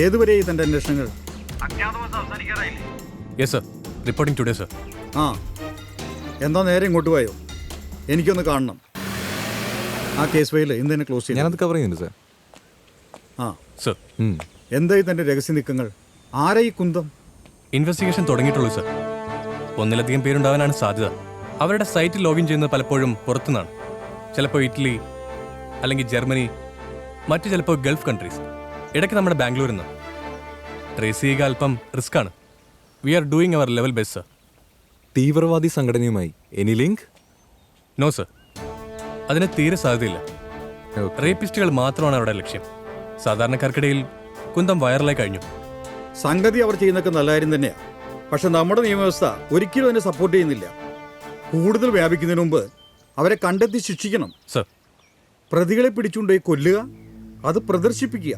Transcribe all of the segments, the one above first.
ഏതുവരെ തന്റെ അന്വേഷണങ്ങൾ? Yes sir, reporting today sir. ആ, എന്താ നേരെ ഇങ്ങോട്ട് പോയോ? എനിക്കൊന്ന് കാണണം. ആ കേസ് ഫയൽ ഇന്ന് തന്നെ ക്ലോസ് ചെയ്യും. ഞാനത് കവർ ചെയ്യുന്നുണ്ട് സാർ. ആ സർ, എന്തായി തന്റെ രഹസ്യ നീക്കങ്ങൾ? ആരാ ഈ കുന്തം? ഇൻവെസ്റ്റിഗേഷൻ തുടങ്ങിയിട്ടുള്ളൂ സർ. ഒന്നിലധികം പേരുണ്ടാവാനാണ് സാധ്യത. അവരുടെ സൈറ്റിൽ ലോഗിൻ ചെയ്യുന്നത് പലപ്പോഴും പുറത്തുനിന്നാണ്. ചിലപ്പോൾ ഇറ്റലി, അല്ലെങ്കിൽ ജർമ്മനി, മറ്റു ചിലപ്പോൾ ഗൾഫ് കൺട്രീസ്, ഇടയ്ക്ക് നമ്മുടെ ബാംഗ്ലൂരിൽ നിന്ന്. ട്രേസ് ചെയ്യുക അല്പം റിസ്ക് ആണ്. We are doing our level best sir. തീവ്രവാദി സംഘടനയുമായി എനി ലിങ്ക്? നോ സർ, അതിന് തീരെ സാധ്യതയില്ല. റേപ്പിസ്റ്റുകൾ മാത്രമാണ് അവരുടെ ലക്ഷ്യം. സാധാരണക്കാർക്കിടയിൽ കുന്തം വൈറലായി കഴിഞ്ഞു. സംഗതി അവർ ചെയ്യുന്നതൊക്കെ നല്ല കാര്യം തന്നെയാണ്. പക്ഷെ നമ്മുടെ നിയമവ്യവസ്ഥ ഒരിക്കലും അതിനെ സപ്പോർട്ട് ചെയ്യുന്നില്ല. കൂടുതൽ വ്യാപിക്കുന്നതിന് മുമ്പ് അവരെ കണ്ടെത്തി ശിക്ഷിക്കണം. സർ, പ്രതികളെ പിടിച്ചുകൊണ്ടുപോയി കൊല്ലുക, അത് പ്രദർശിപ്പിക്കുക,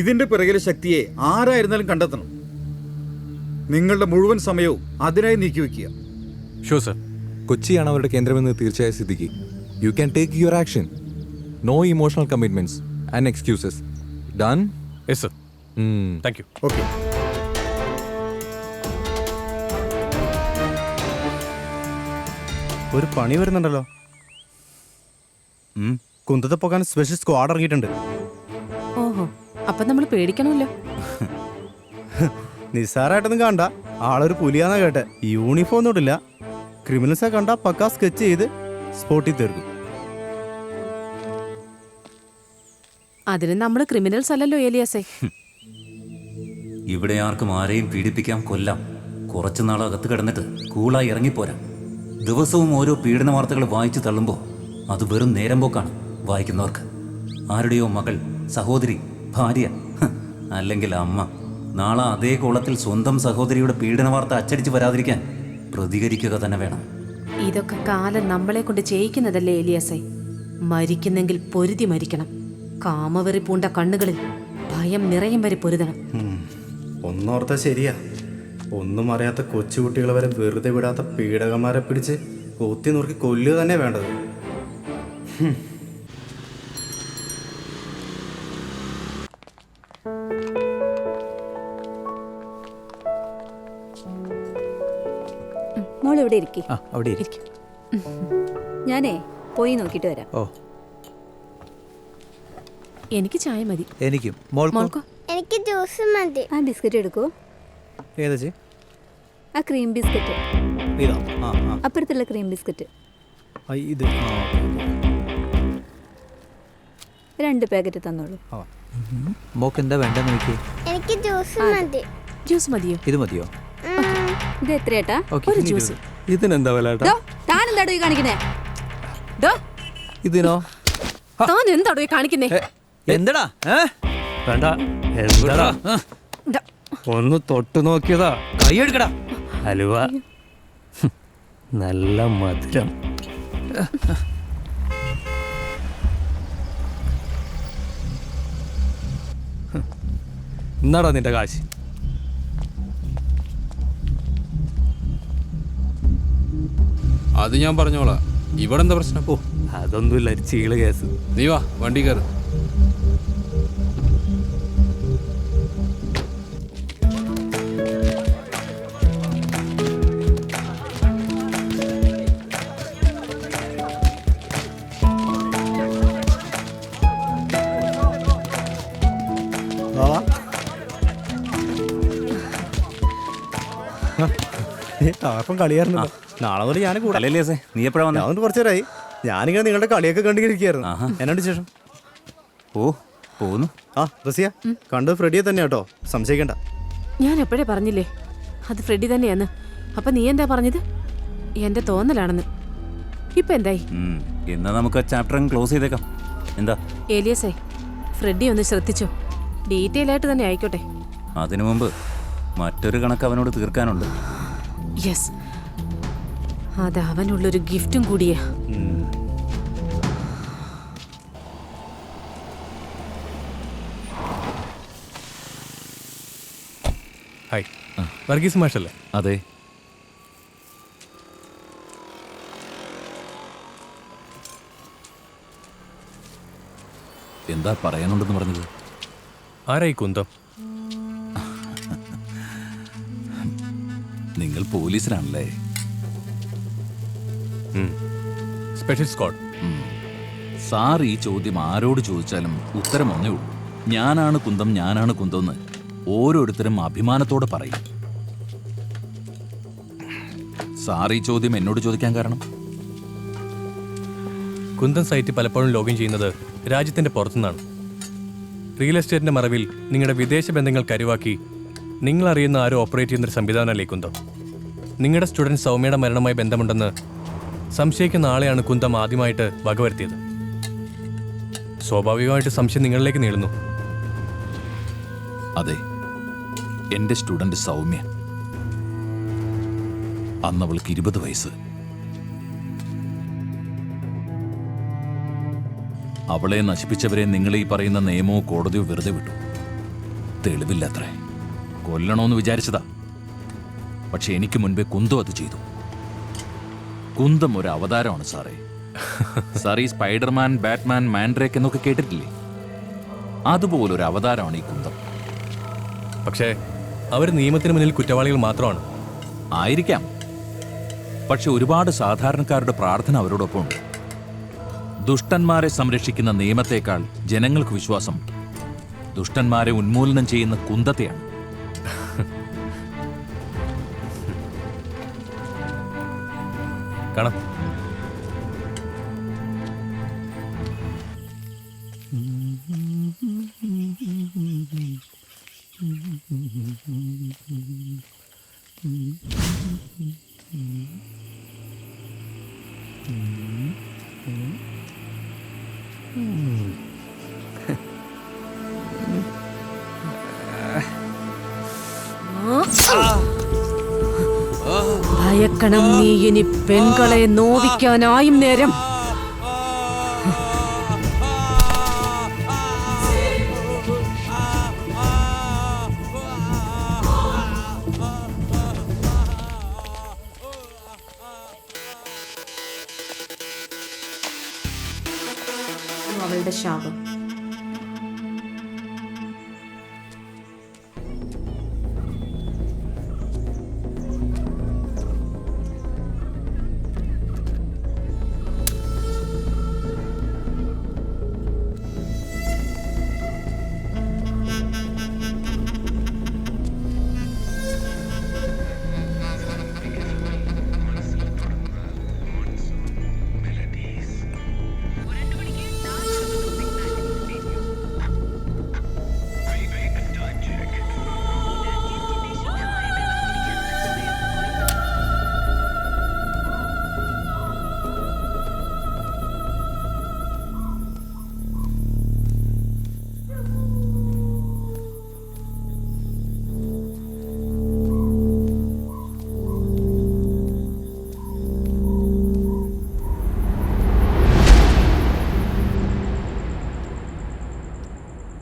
ഇതിന്റെ പിറകിലെ ശക്തിയെ ആരായിരുന്നാലും കണ്ടെത്തണം. നിങ്ങളുടെ മുഴുവൻ സമയവും അതിനായി നീക്കിവെക്കുക. Sure sir. കൊച്ചിയാണ് അവരുടെ കേന്ദ്രമെന്ന് തീർച്ചയായും സ്ഥിതിക്ക് you can take your action. No emotional commitments and excuses. Done? Yes sir. Thank you. Okay. ഒരു പണി വരുന്നുണ്ടല്ലോ. കുന്തത്തെ പോകാൻ സ്പെഷ്യൽ സ്ക്വാഡ് ഇറങ്ങിയിട്ടുണ്ട്. ഓഹോ, അപ്പൊ നമ്മൾ പേടിക്കണമല്ലോ. നിസ്സാരായിട്ടൊന്നും കണ്ട ആളൊരു പുലിയാന്നാ കേട്ടെ. യൂണിഫോം ഒന്നും ഇടില്ല. ക്രിമിനൽസെ കണ്ട പക്കാ സ്കെച്ച് ചെയ്ത് സ്പോട്ടിൽ തീർക്കും. അതിന് നമ്മൾ ക്രിമിനൽസ് അല്ലല്ലോ ഏലിയാസേ. ഇവിടെ ആർക്കും ആരെയും പീഡിപ്പിക്കാം, കൊല്ലാം. കുറച്ചു നാൾ അകത്ത് കിടന്നിട്ട് കൂളായി ഇറങ്ങിപ്പോരാ. ദിവസവും ഓരോ പീഡന വാർത്തകൾ വായിച്ചു തള്ളുമ്പോൾ അത് വെറും നേരം പോക്കാണ് വായിക്കുന്നവർക്ക്. ആരുടെയോ മകൾ, സഹോദരി, ഭാര്യ, അല്ലെങ്കിൽ അമ്മ നാളെ അതേ കോളത്തിൽ സ്വന്തം സഹോദരിയുടെ പീഡന വാർത്ത അച്ചടിച്ച് വരാതിരിക്കാൻ പ്രതികരിക്കുക തന്നെ വേണം. ഇതൊക്കെ കാലം നമ്മളെ കൊണ്ട് ചെയ്യിക്കുന്നതല്ലേ ഏലിയാസേ. മരിക്കുന്നെങ്കിൽ പൊരുതി മരിക്കണം. കാമവെറി പൂണ്ട കണ്ണുകളിൽ ഭയം നിറയും വരെ പൊരുതണം. ഒന്നോർത്താ ശരിയാ. ഒന്നും അറിയാത്ത കൊച്ചുകുട്ടികളെ വരെ വെറുതെ വിടാത്ത പീഡകന്മാരെ പിടിച്ച് കൊത്തി നുറുക്കി കൊല്ലുക തന്നെ വേണ്ടത്. മോളിവിടെ ഇരിക്കും. അവിടെ ഇരിക്കും. ഞാനേ പോയി നോക്കിട്ട് വരാം. ഓ, എനിക്ക് ചായ മതി. എനിക്കും. മോൾക്കോ? എനിക്ക് ജ്യൂസ് മതി. ആ ബിസ്ക്കറ്റ് എടുക്കൂ. ഏതാ ചേ? ആ ക്രീം ബിസ്ക്കറ്റ്. ഇതാ. ആ ആ, അപ്പുറത്തുള്ള ക്രീം ബിസ്ക്കറ്റ് ഇത്. 2 പാക്കറ്റ് തന്നോളൂ. മോക്ക് എന്താ വേണ്ട നോക്കി. എനിക്ക് ജ്യൂസ് മതി. ജ്യൂസ് മതിയോ? ഇത് മതിയോ? ഇത് എത്രയേട്ടാ? ഒരു ജ്യൂസ്. ഇതിനെന്താ വില? താൻ എന്താടോ ഈ കാണിക്കുന്നേ? ഇതിനോ? താൻ എന്താടോ ഈ കാണിക്കുന്നേ? എന്തടാ? വേണ്ട. എന്താടാ? ഒന്ന് തൊട്ട് നോക്കിയതാ. കൈ എടുക്കടാ. ഹലുവ നല്ല മധുരം. എന്നാടാ നിന്റെ കാശ്? അത് ഞാൻ പറഞ്ഞോളാം. ഇവിടെ എന്താ പ്രശ്നം? ഓ, അതൊന്നുമില്ല, ചീള് കേസ്. നീ വാ, വണ്ടി കയറ്. താപ്പം കളിയായിരുന്നു. നാളെ മുതൽ ഞാൻ കൂടെ. നീ എപ്പോഴാ വന്നേ? ഞാൻ കുറച്ചു നേരമായി. ഞാനിങ്ങനെ നിങ്ങളുടെ കളിയൊക്കെ കണ്ടിരിക്കുകയായിരുന്നു. എന്നോട് ശേഷം ഓ പോന്നു. ആ റസിയ, കണ്ടത് ഫ്രെഡിയെ തന്നെ കേട്ടോ, സംശയിക്കണ്ട. ഞാൻ എപ്പോഴേ പറഞ്ഞില്ലേ അത് ഫ്രെഡി തന്നെയാന്ന്. അപ്പൊ നീ എന്താ പറഞ്ഞത്? എന്റെ തോന്നലാണെന്ന്. ഇപ്പൊ എന്തായി? എന്നാ നമുക്ക് ചാപ്റ്റർ ക്ലോസ് ചെയ്തേക്കാം. എന്താ ഏലിയസേ, ഫ്രെഡി ഒന്ന് ശ്രദ്ധിച്ചോ. ഡീറ്റെയിൽ ആയിട്ട് തന്നെ ആയിക്കോട്ടെ. അതിനു മുമ്പ് മറ്റൊരു കണക്ക് അവനോട് തീർക്കാനുണ്ട്. യെസ്, അത് അവനുള്ളൊരു ഗിഫ്റ്റും കൂടിയാ. ഹായ്, വർഗീസ് മാഷല്ലേ? അതെ. എന്താ പറയാനുണ്ടെന്ന് പറഞ്ഞത്? ആരായി കുന്തം? നിങ്ങൾ പോലീസിലാണല്ലേ? Special squad. സാർ ഈ ചോദ്യം ആരോട് ചോദിച്ചാലും ഉത്തരം ഒന്നേ ഉള്ളൂ. ഞാനാണ് കുന്തം, ഞാനാണ് കുന്തം എന്ന് ഓരോരുത്തരും അഭിമാനത്തോടെ പറയും. സാർ ഈ ചോദ്യം എന്നോട് ചോദിക്കാൻ കാരണം? കുന്തം സൈറ്റ് പലപ്പോഴും ലോഗിൻ ചെയ്യുന്നത് രാജ്യത്തിന്റെ പുറത്തുനിന്നാണ്. റിയൽ എസ്റ്റേറ്റിന്റെ മറവിൽ നിങ്ങളുടെ വിദേശ ബന്ധങ്ങൾ കരുവാക്കി നിങ്ങൾ അറിയുന്ന ആരോ ഓപ്പറേറ്റ് ചെയ്യുന്നൊരു സംവിധാനമല്ലേ കുന്തം. നിങ്ങളുടെ സ്റ്റുഡൻറ് സൗമ്യയുടെ മരണവുമായി ബന്ധമുണ്ടെന്ന് സംശയിക്കുന്ന ആളെയാണ് കുന്തം ആദ്യമായിട്ട് വകവരുത്തിയത്. സ്വാഭാവികമായിട്ട് സംശയം നിങ്ങളിലേക്ക് നീളുന്നു. അതെ, എന്റെ സ്റ്റുഡന്റ് സൗമ്യ. അന്ന് അവൾക്ക് 20 വയസ്സ്. അവളെ നശിപ്പിച്ചവരെ നിങ്ങൾ ഈ പറയുന്ന നിയമമോ കോടതിയോ വെറുതെ വിട്ടു. തെളിവില്ലത്രേ. കൊല്ലണമെന്ന് വിചാരിച്ചതാ. പക്ഷെ എനിക്ക് മുൻപേ കുന്തം അത് ചെയ്തു. കുന്തം ഒരു അവതാരമാണ് സാറേ. സാർ ഈ സ്പൈഡർമാൻ, ബാറ്റ്മാൻ, മാൻഡ്രേക്ക് എന്നൊക്കെ കേട്ടിട്ടില്ലേ? അതുപോലൊരു അവതാരമാണ് ഈ കുന്തം. പക്ഷേ അവർ നിയമത്തിന് മുന്നിൽ കുറ്റവാളികൾ മാത്രമാണ്. ആയിരിക്കാം. പക്ഷെ ഒരുപാട് സാധാരണക്കാരുടെ പ്രാർത്ഥന അവരോടൊപ്പം ഉണ്ട്. ദുഷ്ടന്മാരെ സംരക്ഷിക്കുന്ന നിയമത്തേക്കാൾ ജനങ്ങൾക്ക് വിശ്വാസം ദുഷ്ടന്മാരെ ഉന്മൂലനം ചെയ്യുന്ന കുന്തത്തെയാണ്. കാണാം. ഭയക്കണം നീ ഇനി പെൺകളെ നോവിക്കാനായും നേരം. അവളുടെ ശാപം.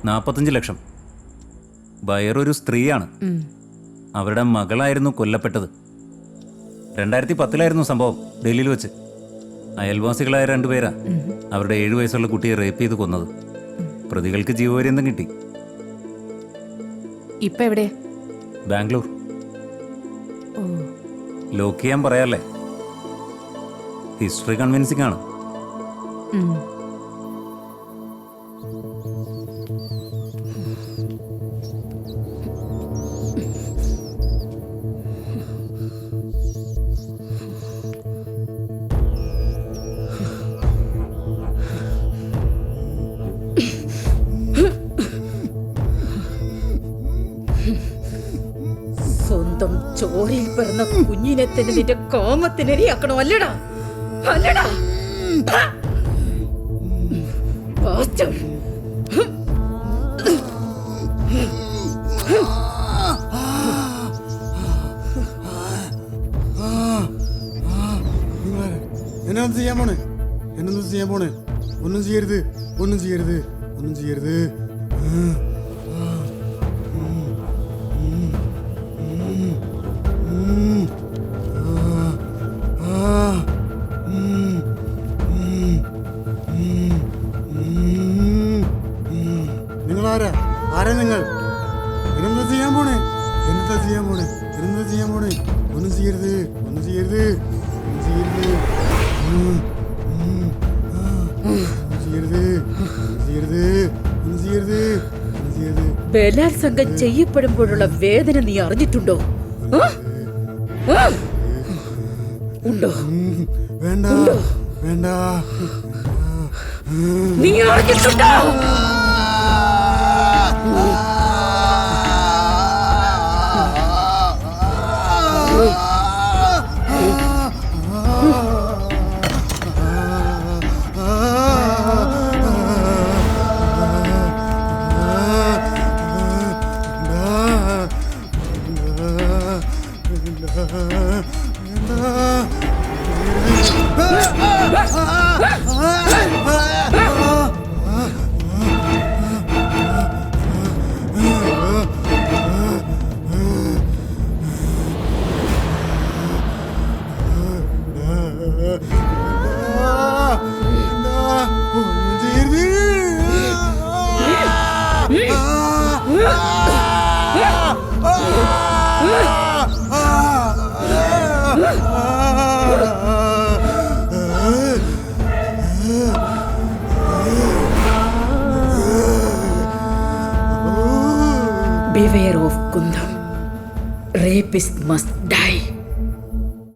$45 ലക്ഷം. ബയറൊരു സ്ത്രീയാണ്. അവരുടെ മകളായിരുന്നു കൊല്ലപ്പെട്ടത്. 2010 സംഭവം, ഡൽഹിയിൽ വെച്ച്. അയൽവാസികളായ 2 പേരാ അവരുടെ 7 വയസ്സുള്ള കുട്ടിയെ റേപ്പ് ചെയ്ത് കൊന്നത്. പ്രതികൾക്ക് ജീവപര്യന്തം കിട്ടി. ഇപ്പൊ എവിടെ? ബാംഗ്ലൂർ. ലോക്ക് ചെയ്യാൻ പറയാല്ലേ? ഹിസ്റ്ററി കൺവിൻസിംഗ് ആണ്. സ്വന്തം ചോരയിൽ പിറന്ന കുഞ്ഞിനെ തന്നെ നിന്റെ കാമത്തിനിരയാക്കണോ? അല്ലടാ, അല്ലടാ. എന്നൊന്നും ചെയ്യാൻ പോണേ? എന്നൊന്നും ചെയ്യാൻ പോണേ? ഒന്നും ചെയ്യരുത്, ഒന്നും ചെയ്യരുത്, ഒന്നും ചെയ്യരുത്. നിങ്ങളാരാ? ആരാ ആരാ നിങ്ങൾ? എന്താ ചെയ്യാൻ പോണേ? എന്താ ചെയ്യാൻ പോണേ? എന്താ ചെയ്യാൻ പോണേ? ഒന്നും ചെയ്യരുത്, ഒന്നും ചെയ്യരുത്, ഒന്നും ചെയ്യരുത്, ഒന്നും ചെയ്യരുത്, ഒന്നും ചെയ്യരുത്, ഒന്നും ചെയ്യരുത്, ഒന്നും ചെയ്യരുത്. ബലാത്സംഗം ചെയ്യപ്പെടുമ്പോഴുള്ള വേദന നീ അറിഞ്ഞിട്ടുണ്ടോ? ഉണ്ടോ? വേണ്ട, വേണ്ട. നീ അറിഞ്ഞിട്ടുണ്ടോ? Beware of Kundam. Rapist must die.